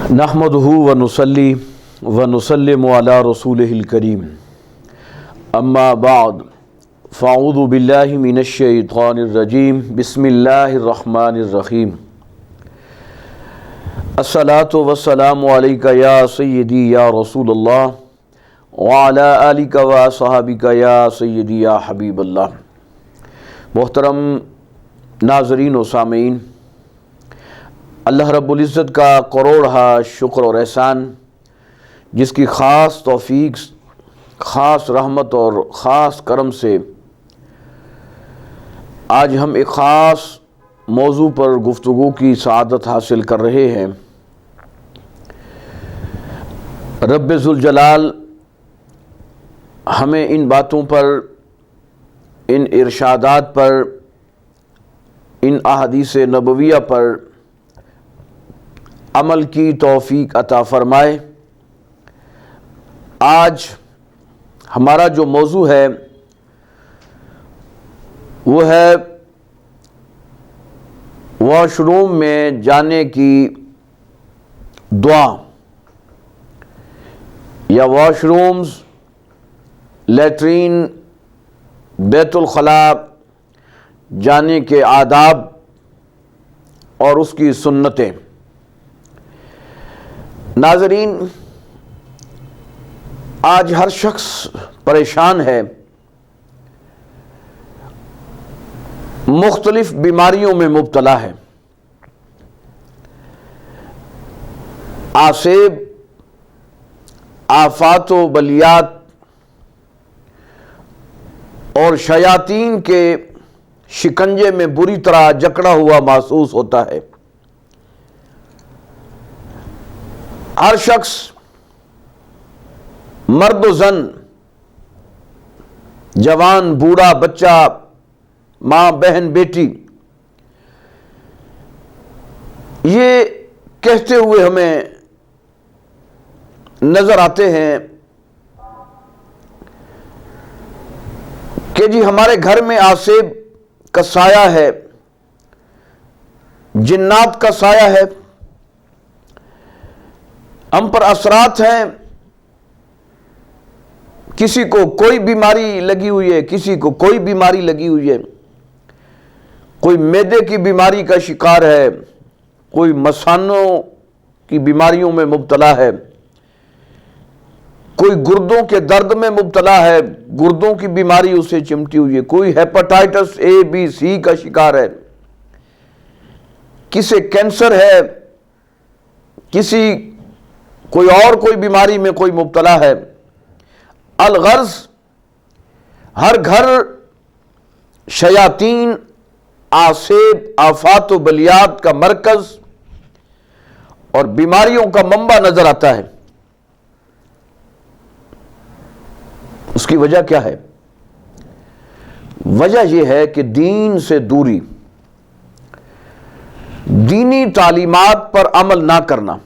نحمدہ ونصلی ونسلم علی رسولہ الکریم اما بعد فاعوذ باللہ من الشیطان الرجیم بسم اللہ الرحمن الرحیم الصلاۃ والسلام علیک یا سیدی یا رسول اللہ وعلی آلک وصحابک یا سیدی یا حبیب اللہ۔ محترم ناظرین و سامعین، اللہ رب العزت کا کروڑہا شکر اور احسان، جس کی خاص توفیق، خاص رحمت اور خاص کرم سے آج ہم ایک خاص موضوع پر گفتگو کی سعادت حاصل کر رہے ہیں۔ رب ذوالجلال ہمیں ان باتوں پر، ان ارشادات پر، ان احادیث نبویہ پر عمل کی توفیق عطا فرمائے۔ آج ہمارا جو موضوع ہے وہ ہے واش روم میں جانے کی دعا، یا واش رومز، لیٹرین، بیت الخلاء جانے کے آداب اور اس کی سنتیں۔ ناظرین، آج ہر شخص پریشان ہے، مختلف بیماریوں میں مبتلا ہے۔ آسیب، آفات و بلیات اور شیاطین کے شکنجے میں بری طرح جکڑا ہوا محسوس ہوتا ہے۔ ہر شخص، مرد و زن، جوان، بوڑھا، بچہ، ماں، بہن، بیٹی، یہ کہتے ہوئے ہمیں نظر آتے ہیں کہ جی ہمارے گھر میں آسیب کا سایہ ہے، جنات کا سایہ ہے، ہم پر اثرات ہیں، کسی کو کوئی بیماری لگی ہوئی ہے، کسی کو کوئی بیماری لگی ہوئی ہے، کوئی معدے کی بیماری کا شکار ہے، کوئی مثانوں کی بیماریوں میں مبتلا ہے، کوئی گردوں کے درد میں مبتلا ہے، گردوں کی بیماری اسے چمٹی ہوئی ہے، کوئی ہیپاٹائٹس اے بی سی کا شکار ہے، کسی کینسر ہے، کسی کوئی بیماری میں کوئی مبتلا ہے۔ الغرض ہر گھر شیاطین، آسیب، آفات و بلیات کا مرکز اور بیماریوں کا منبع نظر آتا ہے۔ اس کی وجہ کیا ہے؟ وجہ یہ ہے کہ دین سے دوری، دینی تعلیمات پر عمل نہ کرنا۔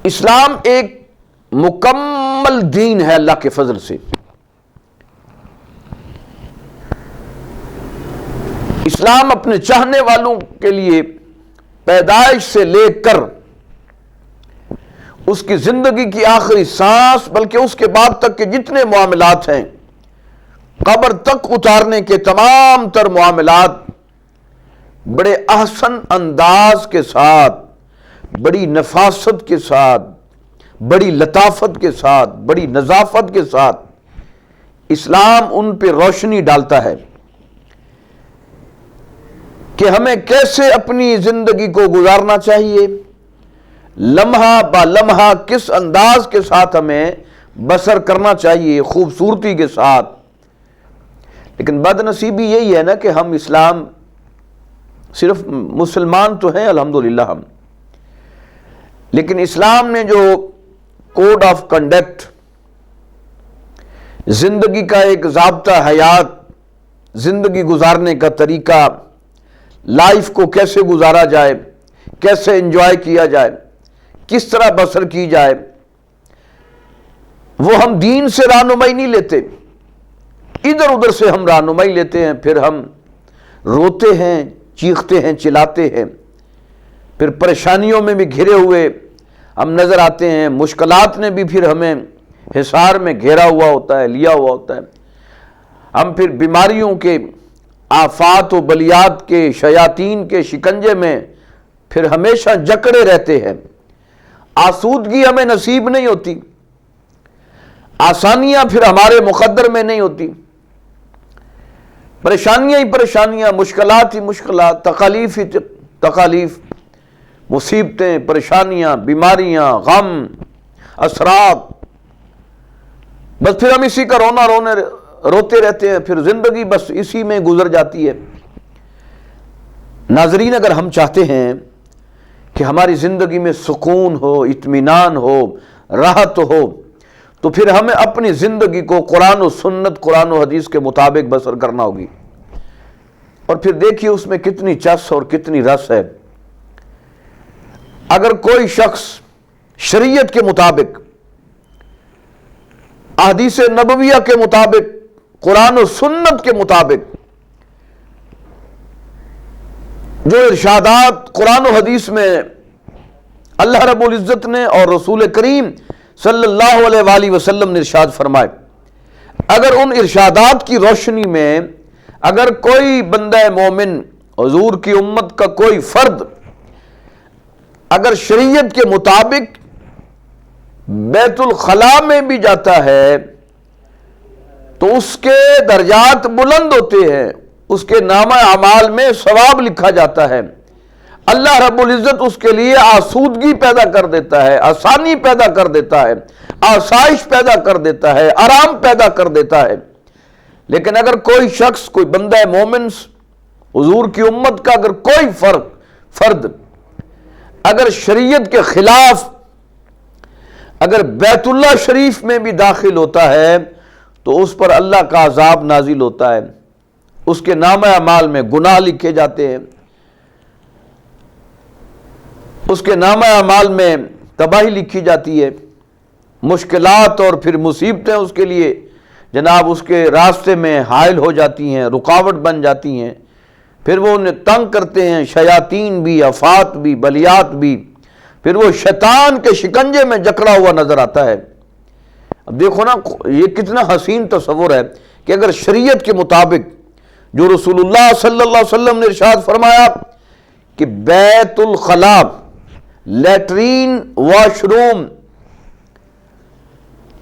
اسلام ایک مکمل دین ہے اللہ کے فضل سے۔ اسلام اپنے چاہنے والوں کے لیے پیدائش سے لے کر اس کی زندگی کی آخری سانس، بلکہ اس کے بعد تک کے جتنے معاملات ہیں، قبر تک اتارنے کے تمام تر معاملات بڑے احسن انداز کے ساتھ، بڑی نفاست کے ساتھ، بڑی لطافت کے ساتھ، بڑی نظافت کے ساتھ اسلام ان پہ روشنی ڈالتا ہے کہ ہمیں کیسے اپنی زندگی کو گزارنا چاہیے، لمحہ با لمحہ کس انداز کے ساتھ ہمیں بسر کرنا چاہیے، خوبصورتی کے ساتھ۔ لیکن بد نصیبی یہی ہے نا کہ ہم اسلام، صرف مسلمان تو ہیں الحمدللہ ہم، لیکن اسلام نے جو کوڈ آف کنڈکٹ، زندگی کا ایک ضابطہ حیات، زندگی گزارنے کا طریقہ، لائف کو کیسے گزارا جائے، کیسے انجوائے کیا جائے، کس طرح بسر کی جائے، وہ ہم دین سے رہنمائی نہیں لیتے، ادھر ادھر سے ہم رہنمائی لیتے ہیں، پھر ہم روتے ہیں، چیختے ہیں، چلاتے ہیں۔ پھر پریشانیوں میں بھی گھرے ہوئے ہم نظر آتے ہیں، مشکلات نے بھی پھر ہمیں حصار میں گھیرا ہوا ہوتا ہے، لیا ہوا ہوتا ہے، ہم پھر بیماریوں کے، آفات و بلیات کے، شیاطین کے شکنجے میں پھر ہمیشہ جکڑے رہتے ہیں، آسودگی ہمیں نصیب نہیں ہوتی، آسانیاں پھر ہمارے مقدر میں نہیں ہوتی، پریشانیاں ہی پریشانیاں، مشکلات ہی مشکلات، تکالیف ہی تکالیف، مصیبتیں، پریشانیاں، بیماریاں، غم، اثرات، بس پھر ہم اسی کا روتے رہتے ہیں، پھر زندگی بس اسی میں گزر جاتی ہے۔ ناظرین، اگر ہم چاہتے ہیں کہ ہماری زندگی میں سکون ہو، اطمینان ہو، راحت ہو، تو پھر ہمیں اپنی زندگی کو قرآن و سنت، قرآن و حدیث کے مطابق بسر کرنا ہوگی۔ اور پھر دیکھیے اس میں کتنی چس اور کتنی رس ہے۔ اگر کوئی شخص شریعت کے مطابق، احادیث نبویہ کے مطابق، قرآن و سنت کے مطابق جو ارشادات قرآن و حدیث میں اللہ رب العزت نے اور رسول کریم صلی اللہ علیہ وآلہ وسلم نے ارشاد فرمائے، اگر ان ارشادات کی روشنی میں اگر کوئی بندہ مومن، حضور کی امت کا کوئی فرد اگر شریعت کے مطابق بیت الخلاء میں بھی جاتا ہے تو اس کے درجات بلند ہوتے ہیں، اس کے نامہ اعمال میں ثواب لکھا جاتا ہے، اللہ رب العزت اس کے لیے آسودگی پیدا کر دیتا ہے، آسانی پیدا کر دیتا ہے، آسائش پیدا کر دیتا ہے، آرام پیدا کر دیتا ہے۔ لیکن اگر کوئی شخص، کوئی بندہ مومن، حضور کی امت کا اگر کوئی فرد اگر شریعت کے خلاف اگر بیت اللہ شریف میں بھی داخل ہوتا ہے تو اس پر اللہ کا عذاب نازل ہوتا ہے، اس کے نامہ اعمال میں گناہ لکھے جاتے ہیں، اس کے نامہ اعمال میں تباہی لکھی جاتی ہے، مشکلات اور پھر مصیبتیں اس کے لیے جناب اس کے راستے میں حائل ہو جاتی ہیں، رکاوٹ بن جاتی ہیں، پھر وہ انہیں تنگ کرتے ہیں، شیاطین بھی، آفات بھی، بلیات بھی، پھر وہ شیطان کے شکنجے میں جکڑا ہوا نظر آتا ہے۔ اب دیکھو نا، یہ کتنا حسین تصور ہے کہ اگر شریعت کے مطابق جو رسول اللہ صلی اللہ علیہ وسلم نے ارشاد فرمایا کہ بیت الخلاء، لیٹرین، واش روم،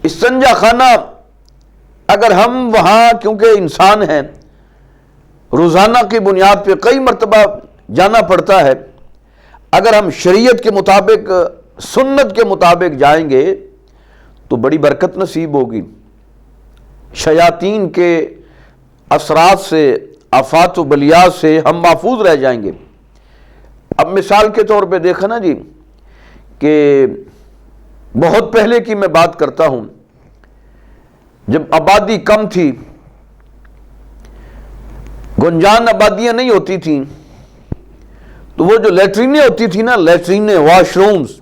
استنجا خانہ، اگر ہم وہاں کیونکہ انسان ہیں، روزانہ کی بنیاد پہ کئی مرتبہ جانا پڑتا ہے، اگر ہم شریعت کے مطابق، سنت کے مطابق جائیں گے تو بڑی برکت نصیب ہوگی، شیاطین کے اثرات سے، آفات و بلیات سے ہم محفوظ رہ جائیں گے۔ اب مثال کے طور پہ دیکھا نا جی کہ بہت پہلے کی میں بات کرتا ہوں، جب آبادی کم تھی، گنجان آبادیاں نہیں ہوتی تھیں، تو وہ جو لیٹرینیں ہوتی تھی نا، لیٹرینیں، واش رومز،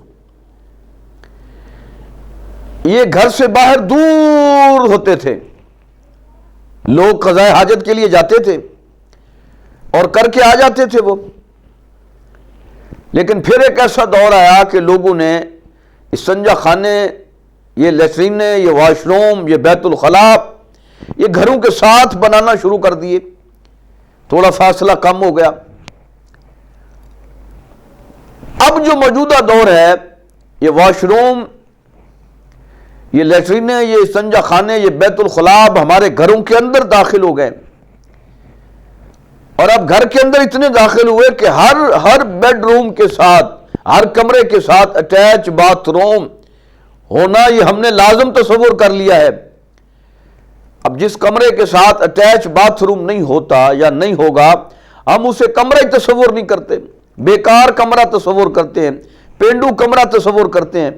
یہ گھر سے باہر دور ہوتے تھے، لوگ قضاء حاجت کے لیے جاتے تھے اور کر کے آ جاتے تھے وہ۔ لیکن پھر ایک ایسا دور آیا کہ لوگوں نے استنجا خانے، یہ لیٹرینیں، یہ واش روم، یہ بیت الخلاء، یہ گھروں کے ساتھ بنانا شروع کر دیے، تھوڑا فاصلہ کم ہو گیا۔ اب جو موجودہ دور ہے، یہ واش روم، یہ لیٹرینیں، یہ استنجا خانے، یہ بیت الخلاء ہمارے گھروں کے اندر داخل ہو گئے، اور اب گھر کے اندر اتنے داخل ہوئے کہ ہر بیڈ روم کے ساتھ، ہر کمرے کے ساتھ اٹیچ باتھ روم ہونا یہ ہم نے لازم تصور کر لیا ہے۔ اب جس کمرے کے ساتھ اٹیچ باتھ روم نہیں ہوتا یا نہیں ہوگا، ہم اسے کمرہ ہی تصور نہیں کرتے، بیکار کمرہ تصور کرتے ہیں، پینڈو کمرہ تصور کرتے ہیں۔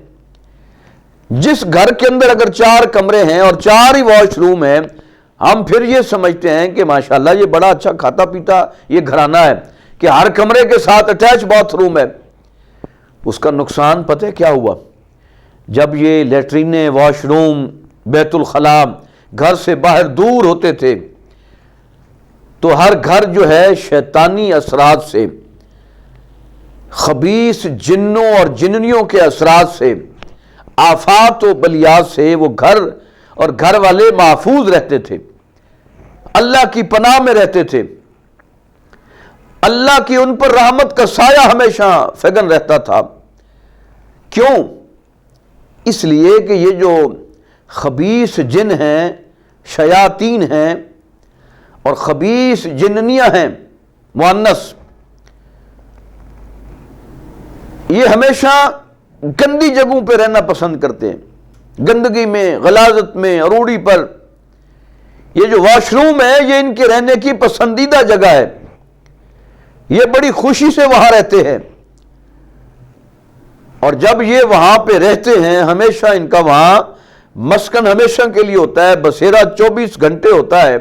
جس گھر کے اندر اگر 4 کمرے ہیں اور 4 ہی واش روم ہیں، ہم پھر یہ سمجھتے ہیں کہ ماشاءاللہ یہ بڑا اچھا کھاتا پیتا یہ گھرانہ ہے کہ ہر کمرے کے ساتھ اٹیچ باتھ روم ہے۔ اس کا نقصان پتہ کیا ہوا؟ جب یہ لیٹرینیں، واش روم، بیت الخلاء گھر سے باہر دور ہوتے تھے تو ہر گھر جو ہے شیطانی اثرات سے، خبیث جنوں اور جننیوں کے اثرات سے، آفات و بلیات سے وہ گھر اور گھر والے محفوظ رہتے تھے، اللہ کی پناہ میں رہتے تھے، اللہ کی ان پر رحمت کا سایہ ہمیشہ فگن رہتا تھا۔ کیوں؟ اس لیے کہ یہ جو خبیث جن ہیں، شیاطین ہیں، اور خبیث جننیاں ہیں مؤنث، یہ ہمیشہ گندی جگہوں پہ رہنا پسند کرتے ہیں، گندگی میں، غلاظت میں، اروڑی پر۔ یہ جو واش روم ہے یہ ان کے رہنے کی پسندیدہ جگہ ہے، یہ بڑی خوشی سے وہاں رہتے ہیں، اور جب یہ وہاں پہ رہتے ہیں ہمیشہ ان کا وہاں مسکن ہمیشہ کے لیے ہوتا ہے، بسیرا 24 گھنٹے ہوتا ہے،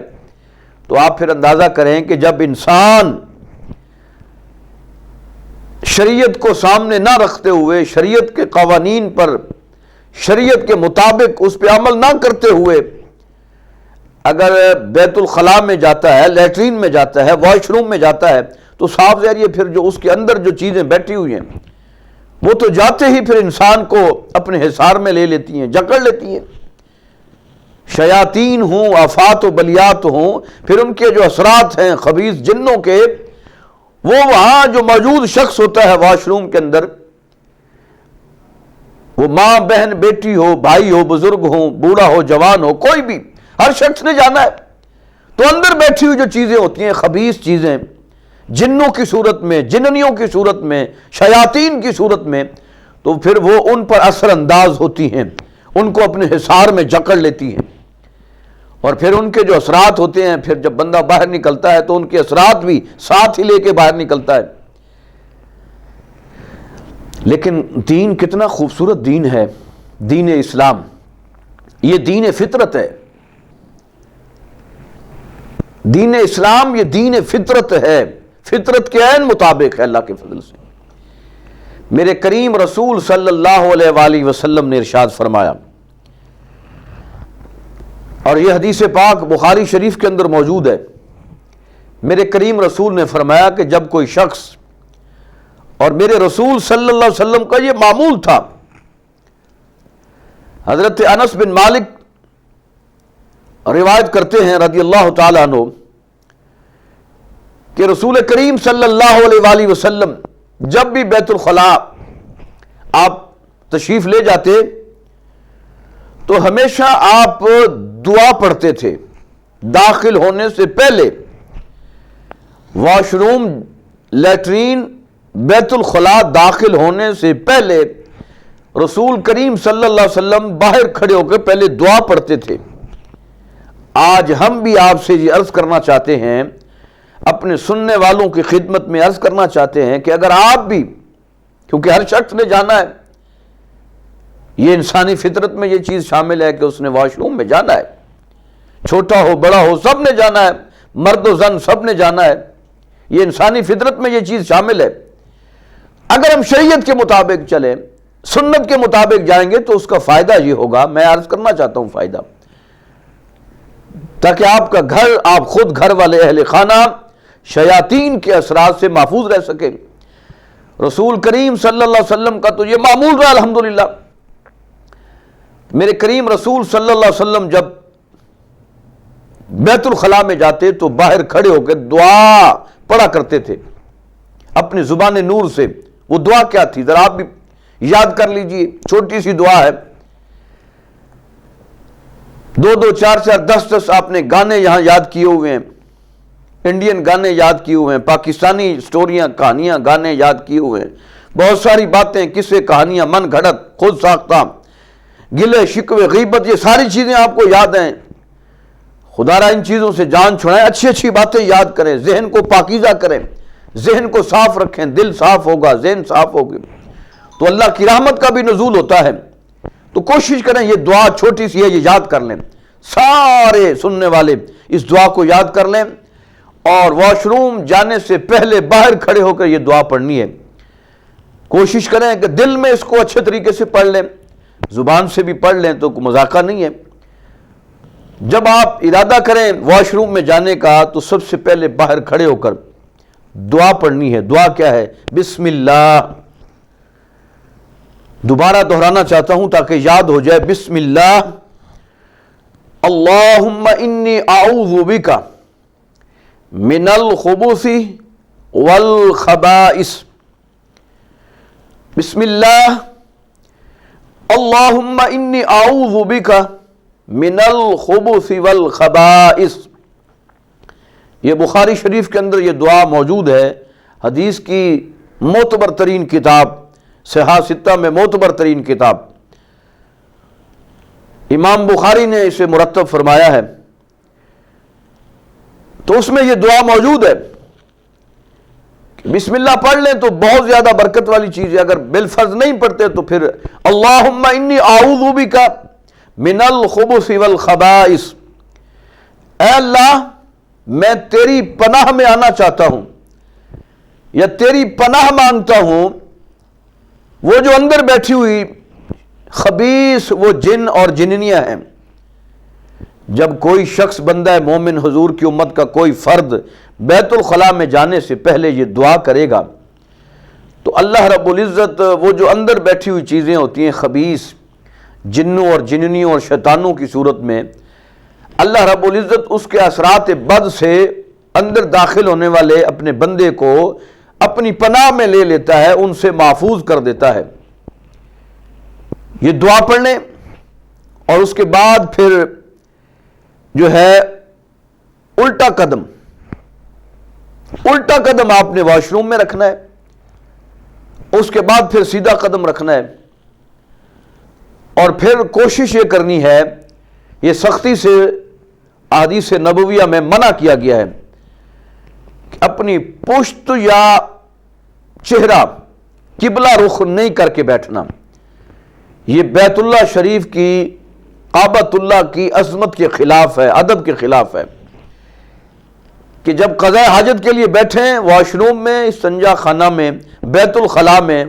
تو آپ پھر اندازہ کریں کہ جب انسان شریعت کو سامنے نہ رکھتے ہوئے، شریعت کے قوانین پر، شریعت کے مطابق اس پہ عمل نہ کرتے ہوئے اگر بیت الخلاء میں جاتا ہے، لیٹرین میں جاتا ہے، واش روم میں جاتا ہے، تو صاف ظاہر یہ پھر جو اس کے اندر جو چیزیں بیٹھی ہوئی ہیں وہ تو جاتے ہی پھر انسان کو اپنے حصار میں لے لیتی ہیں، جکڑ لیتی ہیں۔ شیاطین ہوں، آفات و بلیات ہوں، پھر ان کے جو اثرات ہیں خبیث جنوں کے، وہ وہاں جو موجود شخص ہوتا ہے واش روم کے اندر، وہ ماں، بہن، بیٹی ہو، بھائی ہو، بزرگ ہو، بوڑھا ہو، جوان ہو، کوئی بھی، ہر شخص نے جانا ہے، تو اندر بیٹھی ہوئی جو چیزیں ہوتی ہیں خبیث چیزیں، جنوں کی صورت میں، جننیوں کی صورت میں، شیاطین کی صورت میں، تو پھر وہ ان پر اثر انداز ہوتی ہیں، ان کو اپنے حصار میں جکڑ لیتی ہیں، اور پھر ان کے جو اثرات ہوتے ہیں، پھر جب بندہ باہر نکلتا ہے تو ان کے اثرات بھی ساتھ ہی لے کے باہر نکلتا ہے۔ لیکن دین کتنا خوبصورت دین ہے، دین اسلام، یہ دین فطرت ہے، دین اسلام یہ دین فطرت ہے، فطرت کے عین مطابق ہے اللہ کے فضل سے۔ میرے کریم رسول صلی اللہ علیہ وآلہ وسلم نے ارشاد فرمایا، اور یہ حدیث پاک بخاری شریف کے اندر موجود ہے، میرے کریم رسول نے فرمایا کہ جب کوئی شخص، اور میرے رسول صلی اللہ علیہ وسلم کا یہ معمول تھا، حضرت انس بن مالک روایت کرتے ہیں رضی اللہ تعالیٰ عنہ کہ رسول کریم صلی اللہ علیہ وآلہ وسلم جب بھی بیت الخلاء آپ تشریف لے جاتے تو ہمیشہ آپ دعا پڑھتے تھے، داخل ہونے سے پہلے، واش روم، لیٹرین، بیت الخلاء داخل ہونے سے پہلے رسول کریم صلی اللہ علیہ وسلم باہر کھڑے ہو کے پہلے دعا پڑھتے تھے۔ آج ہم بھی آپ سے یہ عرض کرنا چاہتے ہیں، اپنے سننے والوں کی خدمت میں عرض کرنا چاہتے ہیں کہ اگر آپ بھی، کیونکہ ہر شخص نے جانا ہے، یہ انسانی فطرت میں یہ چیز شامل ہے کہ اس نے واش روم میں جانا ہے، چھوٹا ہو بڑا ہو سب نے جانا ہے، مرد و زن سب نے جانا ہے، یہ انسانی فطرت میں یہ چیز شامل ہے۔ اگر ہم شریعت کے مطابق چلیں، سنت کے مطابق جائیں گے تو اس کا فائدہ یہ ہوگا، میں عرض کرنا چاہتا ہوں فائدہ، تاکہ آپ کا گھر، آپ خود، گھر والے، اہل خانہ شیاطین کے اثرات سے محفوظ رہ سکیں۔ رسول کریم صلی اللہ علیہ وسلم کا تو یہ معمول رہا الحمدللہ۔ میرے کریم رسول صلی اللہ علیہ وسلم جب بیت الخلاء میں جاتے تو باہر کھڑے ہو کے دعا پڑھا کرتے تھے اپنی زبان نور سے۔ وہ دعا کیا تھی ذرا آپ بھی یاد کر لیجئے، چھوٹی سی دعا ہے، 2 4 10 آپ نے گانے یہاں یاد کیے ہوئے ہیں، انڈین گانے یاد کیے ہوئے ہیں، پاکستانی سٹوریاں، کہانیاں، گانے یاد کیے ہوئے ہیں، بہت ساری باتیں، قصے، کہانیاں، من گھڑت، خود ساختہ، گلے شکوے، غیبت، یہ ساری چیزیں آپ کو یاد ہیں۔ خدا را ان چیزوں سے جان چھڑائیں، اچھی اچھی باتیں یاد کریں، ذہن کو پاکیزہ کریں، ذہن کو صاف رکھیں، دل صاف ہوگا، ذہن صاف ہوگی تو اللہ کی رحمت کا بھی نزول ہوتا ہے۔ تو کوشش کریں یہ دعا چھوٹی سی ہے، یہ یاد کر لیں، سارے سننے والے اس دعا کو یاد کر لیں، اور واش روم جانے سے پہلے باہر کھڑے ہو کر یہ دعا پڑھنی ہے۔ کوشش کریں کہ دل میں اس کو اچھے طریقے سے پڑھ لیں، زبان سے بھی پڑھ لیں تو کوئی مذاکرہ نہیں ہے۔ جب آپ ارادہ کریں واش روم میں جانے کا تو سب سے پہلے باہر کھڑے ہو کر دعا پڑھنی ہے. دعا کیا ہے؟ بسم اللہ. دوبارہ دہرانا چاہتا ہوں تاکہ یاد ہو جائے. بسم اللہ. اللہم انی اعوذ بک من الخبث والخبائث. بسم اللہ. اللہم انی اعوذ بک من الخبث والخبائث. یہ بخاری شریف کے اندر یہ دعا موجود ہے. حدیث کی معتبر ترین کتاب، صحاح ستہ میں معتبر ترین کتاب، امام بخاری نے اسے مرتب فرمایا ہے. تو اس میں یہ دعا موجود ہے. بسم اللہ پڑھ لیں تو بہت زیادہ برکت والی چیز ہے. اگر بالفرض نہیں پڑھتے تو پھر اللہم انی اعوذ بک من الخبث والخبائث. اے اللہ میں تیری پناہ میں آنا چاہتا ہوں یا تیری پناہ مانگتا ہوں وہ جو اندر بیٹھی ہوئی خبیث وہ جن اور جننیاں ہیں. جب کوئی شخص بندہ مومن حضور کی امت کا کوئی فرد بیت الخلاء میں جانے سے پہلے یہ دعا کرے گا تو اللہ رب العزت وہ جو اندر بیٹھی ہوئی چیزیں ہوتی ہیں خبیث جنوں اور جننیوں اور شیطانوں کی صورت میں، اللہ رب العزت اس کے اثرات بد سے اندر داخل ہونے والے اپنے بندے کو اپنی پناہ میں لے لیتا ہے، ان سے محفوظ کر دیتا ہے. یہ دعا پڑھنے اور اس کے بعد پھر جو ہے الٹا قدم آپ نے واش روم میں رکھنا ہے. اس کے بعد پھر سیدھا قدم رکھنا ہے اور پھر کوشش یہ کرنی ہے، یہ سختی سے احادیث نبویہ میں منع کیا گیا ہے کہ اپنی پشت یا چہرہ قبلہ رخ نہیں کر کے بیٹھنا. یہ بیت اللہ شریف کی کعبۃ اللہ کی عظمت کے خلاف ہے، ادب کے خلاف ہے کہ جب قضاء حاجت کے لیے بیٹھیں واش روم میں، استنجا خانہ میں، بیت الخلاء میں،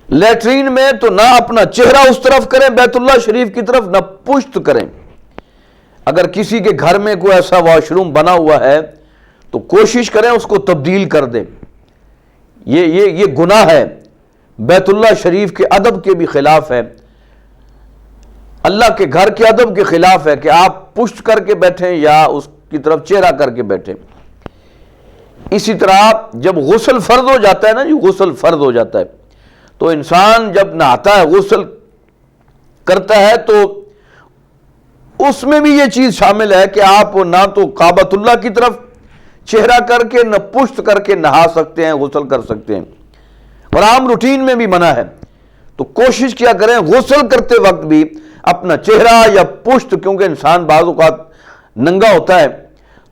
لیٹرین میں، تو نہ اپنا چہرہ اس طرف کریں بیت اللہ شریف کی طرف، نہ پشت کریں. اگر کسی کے گھر میں کوئی ایسا واش روم بنا ہوا ہے تو کوشش کریں اس کو تبدیل کر دیں. یہ گناہ ہے، بیت اللہ شریف کے ادب کے بھی خلاف ہے، اللہ کے گھر کے ادب کے خلاف ہے کہ آپ پشت کر کے بیٹھیں یا اس کی طرف چہرہ کر کے بیٹھیں. اسی طرح جب غسل فرض ہو جاتا ہے نا، جو غسل فرض ہو جاتا ہے تو انسان جب نہاتا ہے، غسل کرتا ہے، تو اس میں بھی یہ چیز شامل ہے کہ آپ نہ تو کعبۃ اللہ کی طرف چہرہ کر کے نہ پشت کر کے نہا سکتے ہیں، غسل کر سکتے ہیں، اور عام روٹین میں بھی منع ہے. تو کوشش کیا کریں غسل کرتے وقت بھی اپنا چہرہ یا پشت، کیونکہ انسان بعض اوقات ننگا ہوتا ہے،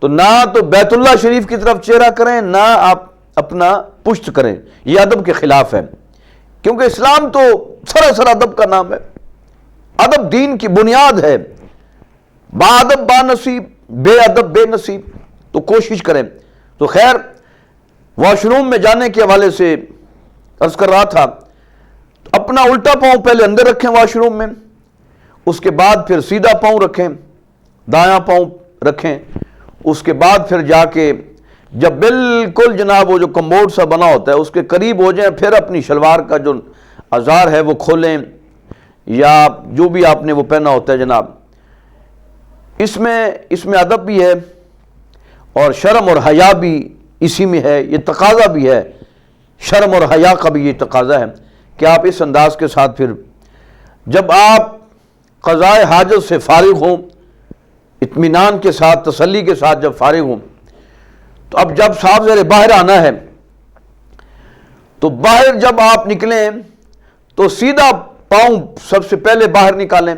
تو نہ تو بیت اللہ شریف کی طرف چہرہ کریں نہ آپ اپنا پشت کریں. یہ ادب کے خلاف ہے، کیونکہ اسلام تو سراسر ادب کا نام ہے. ادب دین کی بنیاد ہے. با ادب با نصیب، بے ادب بے نصیب. تو کوشش کریں. تو خیر، واش روم میں جانے کے حوالے سے عرض کر رہا تھا، اپنا الٹا پاؤں پہلے اندر رکھیں واش روم میں، اس کے بعد پھر سیدھا پاؤں رکھیں، دایاں پاؤں رکھیں. اس کے بعد پھر جا کے جب بالکل جناب وہ جو کمبوڈ سا بنا ہوتا ہے اس کے قریب ہو جائیں، پھر اپنی شلوار کا جو ازار ہے وہ کھولیں یا جو بھی آپ نے وہ پہنا ہوتا ہے جناب. اس میں ادب بھی ہے اور شرم اور حیا بھی اسی میں ہے. یہ تقاضا بھی ہے، شرم اور حیا کا بھی یہ تقاضا ہے کہ آپ اس انداز کے ساتھ پھر جب آپ قضاء حاجت سے فارغ ہوں، اطمینان کے ساتھ، تسلی کے ساتھ جب فارغ ہوں، تو اب جب صاحب ذرا باہر آنا ہے تو باہر جب آپ نکلیں تو سیدھا پاؤں سب سے پہلے باہر نکالیں،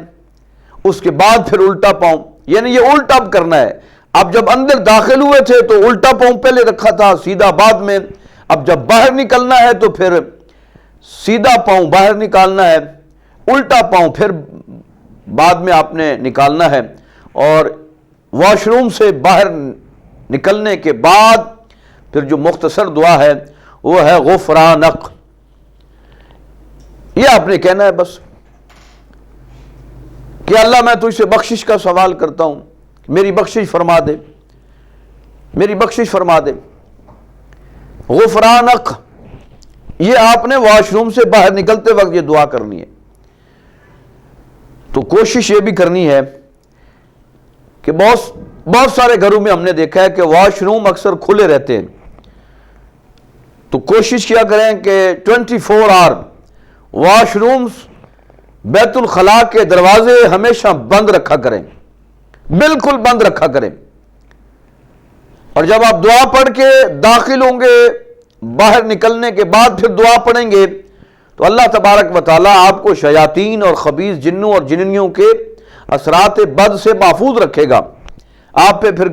اس کے بعد پھر الٹا پاؤں. یعنی یہ الٹا کرنا ہے. اب جب اندر داخل ہوئے تھے تو الٹا پاؤں پہلے رکھا تھا، سیدھا بعد میں. اب جب باہر نکلنا ہے تو پھر سیدھا پاؤں باہر نکالنا ہے، الٹا پاؤں پھر بعد میں آپ نے نکالنا ہے. اور واش روم سے باہر نکلنے کے بعد پھر جو مختصر دعا ہے وہ ہے غفرانک. یہ آپ نے کہنا ہے بس کہ اللہ میں تجھ سے بخشش کا سوال کرتا ہوں، میری بخشش فرما دے، میری بخشش فرما دے. غفرانک، یہ آپ نے واش روم سے باہر نکلتے وقت یہ دعا کرنی ہے۔ تو کوشش یہ بھی کرنی ہے کہ بہت سارے گھروں میں ہم نے دیکھا ہے کہ واش روم اکثر کھلے رہتے ہیں، تو کوشش کیا کریں کہ 24 آور واش رومز بیت الخلاء کے دروازے ہمیشہ بند رکھا کریں، بالکل بند رکھا کریں۔ اور جب آپ دعا پڑھ کے داخل ہوں گے، باہر نکلنے کے بعد پھر دعا پڑھیں گے، تو اللہ تبارک و تعالیٰ آپ کو شیاطین اور خبیث جنوں اور جننیوں کے اثرات بد سے محفوظ رکھے گا۔ آپ پہ پھر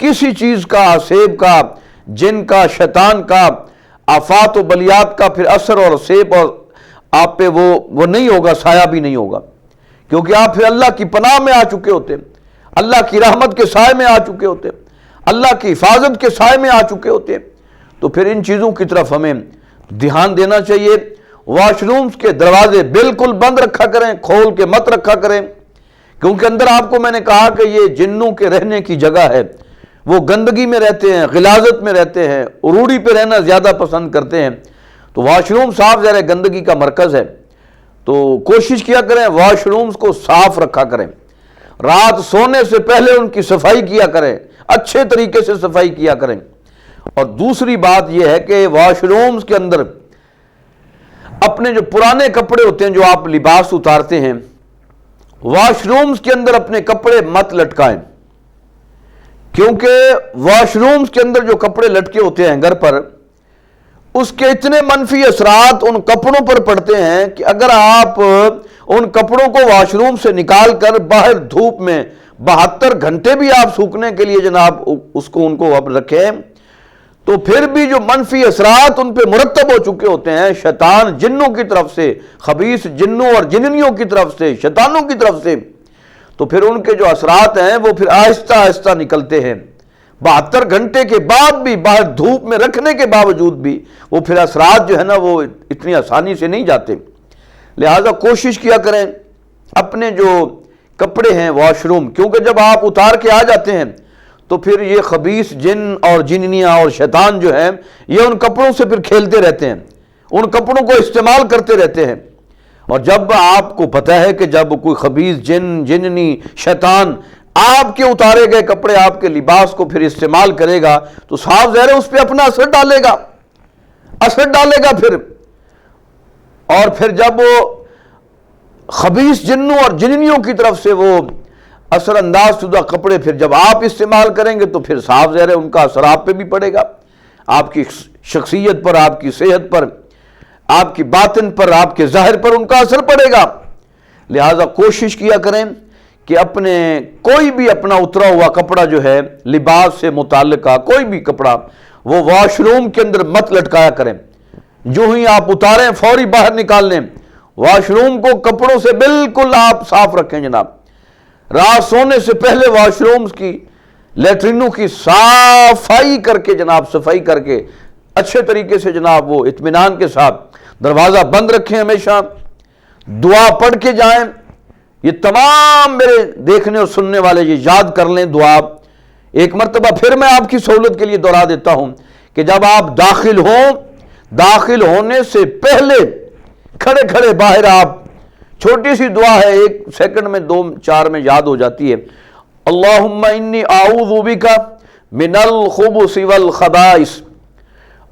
کسی چیز کا، عصیب کا، جن کا، شیطان کا، آفات و بلیات کا پھر اثر اور عصیب اور آپ پہ وہ نہیں ہوگا، سایہ بھی نہیں ہوگا، کیونکہ آپ پھر اللہ کی پناہ میں آ چکے ہوتے ہیں، اللہ کی رحمت کے سائے میں آ چکے ہوتے ہیں، اللہ کی حفاظت کے سائے میں آ چکے ہوتے ہیں۔ تو پھر ان چیزوں کی طرف ہمیں دھیان دینا چاہیے۔ واش رومز کے دروازے بالکل بند رکھا کریں، کھول کے مت رکھا کریں، کیونکہ اندر آپ کو میں نے کہا کہ یہ جنوں کے رہنے کی جگہ ہے، وہ گندگی میں رہتے ہیں، غلاظت میں رہتے ہیں، عروڑی پہ رہنا زیادہ پسند کرتے ہیں۔ تو واش روم صاف ظاہر گندگی کا مرکز ہے، تو کوشش کیا کریں واش رومز کو صاف رکھا کریں، رات سونے سے پہلے ان کی صفائی کیا کریں، اچھے طریقے سے صفائی کیا کریں۔ اور دوسری بات یہ ہے کہ واش رومز کے اندر اپنے جو پرانے کپڑے ہوتے ہیں، جو آپ لباس اتارتے ہیں، واش رومز کے اندر اپنے کپڑے مت لٹکائیں، کیونکہ واش رومز کے اندر جو کپڑے لٹکے ہوتے ہیں گھر پر، اس کے اتنے منفی اثرات ان کپڑوں پر پڑتے ہیں کہ اگر آپ ان کپڑوں کو واش روم سے نکال کر باہر دھوپ میں 72 گھنٹے بھی آپ سوکھنے کے لیے جناب ان کو اب رکھیں، تو پھر بھی جو منفی اثرات ان پہ مرتب ہو چکے ہوتے ہیں شیطان جنوں کی طرف سے، خبیث جنوں اور جننیوں کی طرف سے، شیطانوں کی طرف سے، تو پھر ان کے جو اثرات ہیں وہ پھر آہستہ آہستہ نکلتے ہیں۔ 72 گھنٹے کے بعد بھی باہر دھوپ میں رکھنے کے باوجود بھی وہ پھر اثرات جو ہے نا وہ اتنی آسانی سے نہیں جاتے۔ لہٰذا کوشش کیا کریں اپنے جو کپڑے ہیں واش روم، کیونکہ جب آپ اتار کے آ جاتے ہیں تو پھر یہ خبیث جن اور جننیاں اور شیطان جو ہیں یہ ان کپڑوں سے پھر کھیلتے رہتے ہیں، ان کپڑوں کو استعمال کرتے رہتے ہیں۔ اور جب آپ کو پتہ ہے کہ جب کوئی خبیث جن، جننی، شیطان آپ کے اتارے گئے کپڑے، آپ کے لباس کو پھر استعمال کرے گا، تو صاف ظاہر ہے اس پہ اپنا اثر ڈالے گا پھر۔ اور پھر جب وہ خبیث جنوں اور جننیوں کی طرف سے وہ اثر انداز شدہ کپڑے پھر جب آپ استعمال کریں گے تو پھر صاف ظاہر ہے ان کا اثر آپ پہ بھی پڑے گا، آپ کی شخصیت پر، آپ کی صحت پر، آپ کی باطن پر، آپ کے ظاہر پر ان کا اثر پڑے گا۔ لہٰذا کوشش کیا کریں کہ اپنے کوئی بھی اپنا اترا ہوا کپڑا جو ہے لباس سے متعلقہ کوئی بھی کپڑا وہ واش روم کے اندر مت لٹکایا کریں، جو ہی آپ اتاریں فوری باہر نکال لیں۔ واش روم کو کپڑوں سے بالکل آپ صاف رکھیں جناب، رات سونے سے پہلے واش رومز کی، لیٹرینوں کی صفائی کر کے جناب، صفائی کر کے اچھے طریقے سے جناب وہ اطمینان کے ساتھ دروازہ بند رکھیں، ہمیشہ دعا پڑھ کے جائیں۔ یہ تمام میرے دیکھنے اور سننے والے یہ یاد کر لیں دعا، ایک مرتبہ پھر میں آپ کی سہولت کے لیے دہرا دیتا ہوں کہ جب آپ داخل ہونے سے پہلے کھڑے کھڑے باہر آپ چھوٹی سی دعا ہے، 1 سیکنڈ میں 2-4 میں یاد ہو جاتی ہے، اللہم انی اعوذ بک من الخبث والخبائث،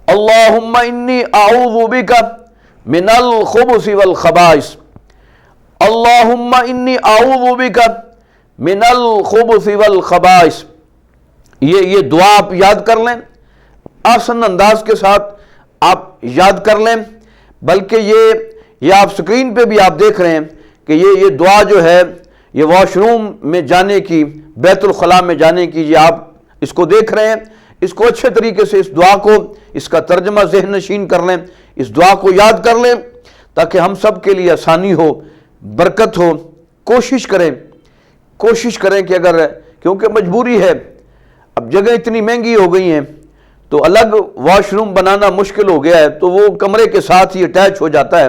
اللہم انی اعوذ بک من الخبث والخبائث، اللہم انی اعوذ بک من الخبث والخبائث۔ یہ دعا آپ یاد کر لیں، آسان انداز کے ساتھ آپ یاد کر لیں، بلکہ یہ آپ سکرین پہ بھی آپ دیکھ رہے ہیں کہ یہ دعا جو ہے یہ واش روم میں جانے کی، بیت الخلاء میں جانے کی، یہ آپ اس کو دیکھ رہے ہیں، اس کو اچھے طریقے سے اس دعا کو، اس کا ترجمہ ذہن نشین کر لیں، اس دعا کو یاد کر لیں تاکہ ہم سب کے لیے آسانی ہو، برکت ہو۔ کوشش کریں کہ اگر، کیونکہ مجبوری ہے، اب جگہ اتنی مہنگی ہو گئی ہیں تو الگ واش روم بنانا مشکل ہو گیا ہے، تو وہ کمرے کے ساتھ ہی اٹیچ ہو جاتا ہے،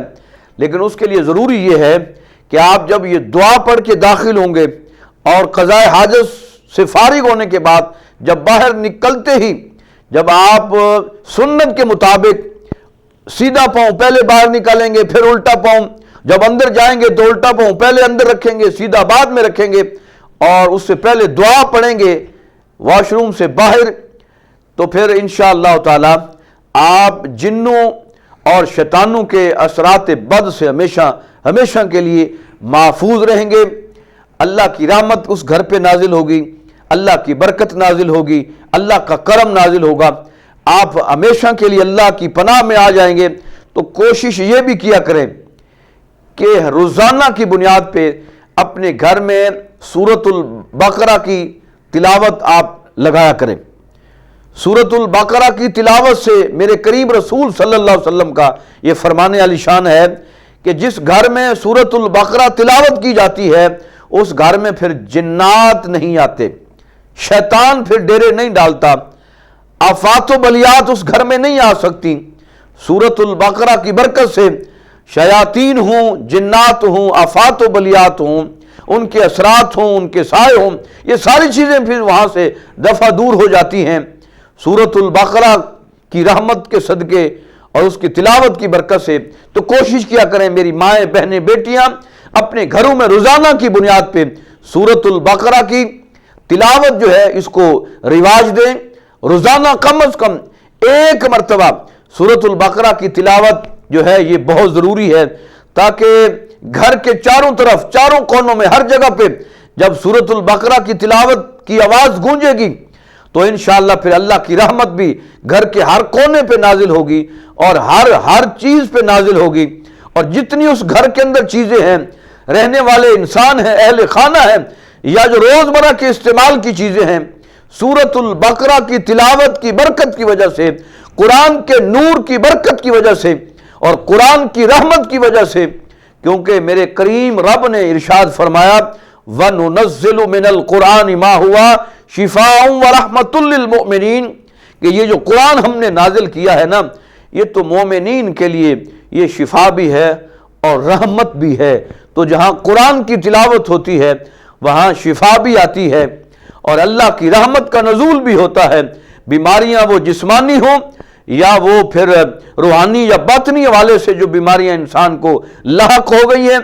لیکن اس کے لیے ضروری یہ ہے کہ آپ جب یہ دعا پڑھ کے داخل ہوں گے اور قضاء حاجت سے فارغ ہونے کے بعد جب باہر نکلتے ہی جب آپ سنت کے مطابق سیدھا پاؤں پہلے باہر نکالیں گے، پھر الٹا پاؤں، جب اندر جائیں گے تو الٹا پاؤں پہلے اندر رکھیں گے، سیدھا بعد میں رکھیں گے، اور اس سے پہلے دعا پڑھیں گے واش روم سے باہر، تو پھر انشاءاللہ تعالی آپ جنوں اور شیطانوں کے اثرات بد سے ہمیشہ ہمیشہ کے لیے محفوظ رہیں گے۔ اللہ کی رحمت اس گھر پہ نازل ہوگی، اللہ کی برکت نازل ہوگی، اللہ کا کرم نازل ہوگا، آپ ہمیشہ کے لیے اللہ کی پناہ میں آ جائیں گے۔ تو کوشش یہ بھی کیا کریں کہ روزانہ کی بنیاد پہ اپنے گھر میں سورۃ البقرہ کی تلاوت آپ لگایا کریں۔ سورۃ البقرہ کی تلاوت سے میرے قریب رسول صلی اللہ علیہ وسلم کا یہ فرمان علی شان ہے کہ جس گھر میں سورۃ البقرہ تلاوت کی جاتی ہے اس گھر میں پھر جنات نہیں آتے، شیطان پھر ڈیرے نہیں ڈالتا، آفات و بلیات اس گھر میں نہیں آ سکتی۔ سورۃ البقرہ کی برکت سے شیاطین ہوں، جنات ہوں، آفات و بلیات ہوں، ان کے اثرات ہوں، ان کے سائے ہوں، یہ ساری چیزیں پھر وہاں سے دفع دور ہو جاتی ہیں سورۃ البقرہ کی رحمت کے صدقے اور اس کی تلاوت کی برکت سے۔ تو کوشش کیا کریں میری مائیں، بہنیں، بیٹیاں، اپنے گھروں میں روزانہ کی بنیاد پہ سورۃ البقرہ کی تلاوت جو ہے اس کو رواج دیں، روزانہ کم از کم ایک مرتبہ سورۃ البقرہ کی تلاوت جو ہے یہ بہت ضروری ہے، تاکہ گھر کے چاروں طرف، چاروں کونوں میں، ہر جگہ پہ جب سورۃ البقرہ کی تلاوت کی آواز گونجے گی تو انشاءاللہ پھر اللہ کی رحمت بھی گھر کے ہر کونے پہ نازل ہوگی اور ہر چیز پہ نازل ہوگی، اور جتنی اس گھر کے اندر چیزیں ہیں، رہنے والے انسان ہیں، اہل خانہ ہیں، یا جو روزمرہ کے استعمال کی چیزیں ہیں، سورۃ البقرہ کی تلاوت کی برکت کی وجہ سے، قرآن کے نور کی برکت کی وجہ سے اور قرآن کی رحمت کی وجہ سے، کیونکہ میرے کریم رب نے ارشاد فرمایا وَنُنَزِّلُ مِنَ الْقُرْآنِ مَا هُوَ شِفَاءٌ وَرَحْمَةٌ لِّلْمُؤْمِنِينَ کہ یہ جو قرآن ہم نے نازل کیا ہے نا، یہ تو مومنین کے لیے یہ شفا بھی ہے اور رحمت بھی ہے۔ تو جہاں قرآن کی تلاوت ہوتی ہے وہاں شفا بھی آتی ہے اور اللہ کی رحمت کا نزول بھی ہوتا ہے۔ بیماریاں وہ جسمانی ہوں یا وہ پھر روحانی یا باطنی حوالے سے جو بیماریاں انسان کو لاحق ہو گئی ہیں،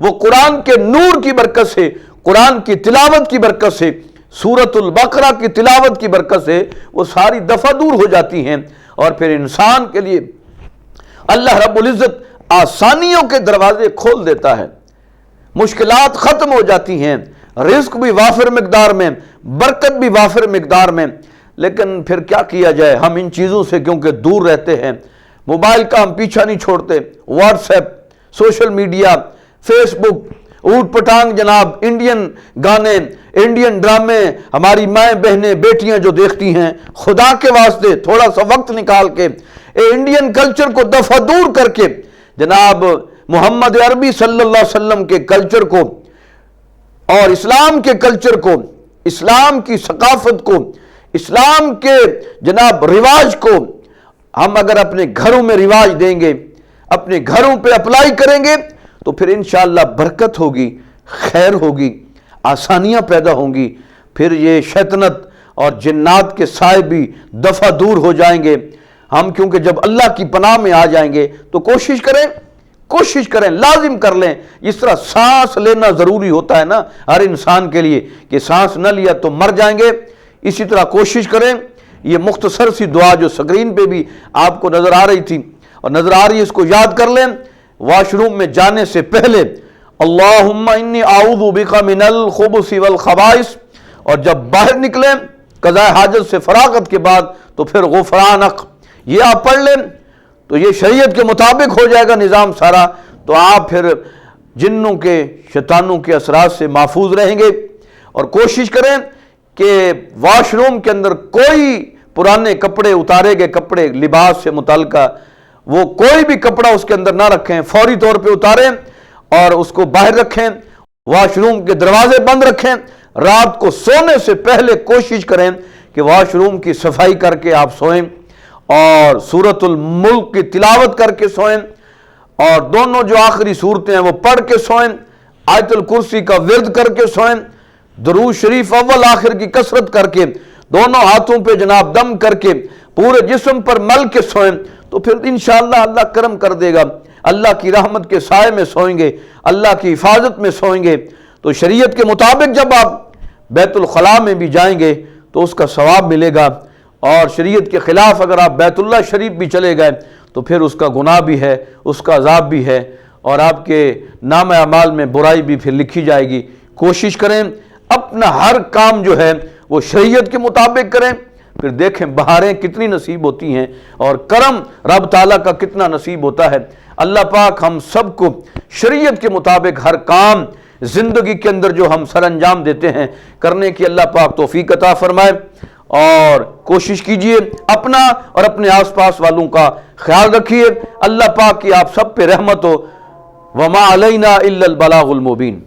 وہ قرآن کے نور کی برکت سے، قرآن کی تلاوت کی برکت سے، سورۃ البقرہ کی تلاوت کی برکت سے وہ ساری دفع دور ہو جاتی ہیں، اور پھر انسان کے لیے اللہ رب العزت آسانیوں کے دروازے کھول دیتا ہے، مشکلات ختم ہو جاتی ہیں، رزق بھی وافر مقدار میں، برکت بھی وافر مقدار میں۔ لیکن پھر کیا کیا جائے، ہم ان چیزوں سے کیونکہ دور رہتے ہیں، موبائل کا ہم پیچھا نہیں چھوڑتے، WhatsApp, social media, Facebook, اوٹ پٹانگ جناب، انڈین گانے، انڈین ڈرامے، ہماری مائیں، بہنیں، بیٹیاں جو دیکھتی ہیں، خدا کے واسطے تھوڑا سا وقت نکال کے انڈین کلچر کو دفع دور کر کے جناب محمد عربی صلی اللہ علیہ وسلم کے کلچر کو اور اسلام کے کلچر کو، اسلام کی ثقافت کو، اسلام کے جناب رواج کو ہم اگر اپنے گھروں میں رواج دیں گے، اپنے گھروں پہ اپلائی کریں گے تو پھر انشاءاللہ برکت ہوگی، خیر ہوگی، آسانیاں پیدا ہوں گی، پھر یہ شیطنت اور جنات کے سائے بھی دفع دور ہو جائیں گے۔ ہم کیونکہ جب اللہ کی پناہ میں آ جائیں گے تو کوشش کریں، لازم کر لیں، جس طرح سانس لینا ضروری ہوتا ہے نا ہر انسان کے لیے کہ سانس نہ لیا تو مر جائیں گے، اسی طرح کوشش کریں۔ یہ مختصر سی دعا جو سکرین پہ بھی آپ کو نظر آ رہی تھی اور نظر آ رہی ہے، اس کو یاد کر لیں واش روم میں جانے سے پہلے، اللہم انی اعوذ بک من الخبث والخبائث، اور جب باہر نکلیں قضاء حاجت سے فراغت کے بعد تو پھر غفرانک، یہ آپ پڑھ لیں تو یہ شریعت کے مطابق ہو جائے گا نظام سارا، تو آپ پھر جنوں کے، شیطانوں کے اثرات سے محفوظ رہیں گے۔ اور کوشش کریں کہ واش روم کے اندر کوئی پرانے کپڑے، اتارے گئے کپڑے، لباس سے متعلقہ وہ کوئی بھی کپڑا اس کے اندر نہ رکھیں، فوری طور پہ اتاریں اور اس کو باہر رکھیں، واش روم کے دروازے بند رکھیں۔ رات کو سونے سے پہلے کوشش کریں کہ واش روم کی صفائی کر کے آپ سوئیں اور سورۃ الملک کی تلاوت کر کے سوئیں، اور دونوں جو آخری صورتیں ہیں وہ پڑھ کے سوئیں، آیت الکرسی کا ورد کر کے سوئیں، درود شریف اول آخر کی کثرت کر کے، دونوں ہاتھوں پہ جناب دم کر کے پورے جسم پر مل کے سوئیں تو پھر انشاءاللہ اللہ کرم کر دے گا، اللہ کی رحمت کے سائے میں سوئیں گے، اللہ کی حفاظت میں سوئیں گے۔ تو شریعت کے مطابق جب آپ بیت الخلاء میں بھی جائیں گے تو اس کا ثواب ملے گا، اور شریعت کے خلاف اگر آپ بیت اللہ شریف بھی چلے گئے تو پھر اس کا گناہ بھی ہے، اس کا عذاب بھی ہے، اور آپ کے نام اعمال میں برائی بھی پھر لکھی جائے گی۔ کوشش کریں اپنا ہر کام جو ہے وہ شریعت کے مطابق کریں، پھر دیکھیں بہاریں کتنی نصیب ہوتی ہیں اور کرم رب تعالیٰ کا کتنا نصیب ہوتا ہے۔ اللہ پاک ہم سب کو شریعت کے مطابق ہر کام زندگی کے اندر جو ہم سر انجام دیتے ہیں کرنے کی اللہ پاک توفیق عطا فرمائے، اور کوشش کیجئے اپنا اور اپنے آس پاس والوں کا خیال رکھیے۔ اللہ پاک کی آپ سب پہ رحمت ہو۔ وما علینا الا البلاغ المبین۔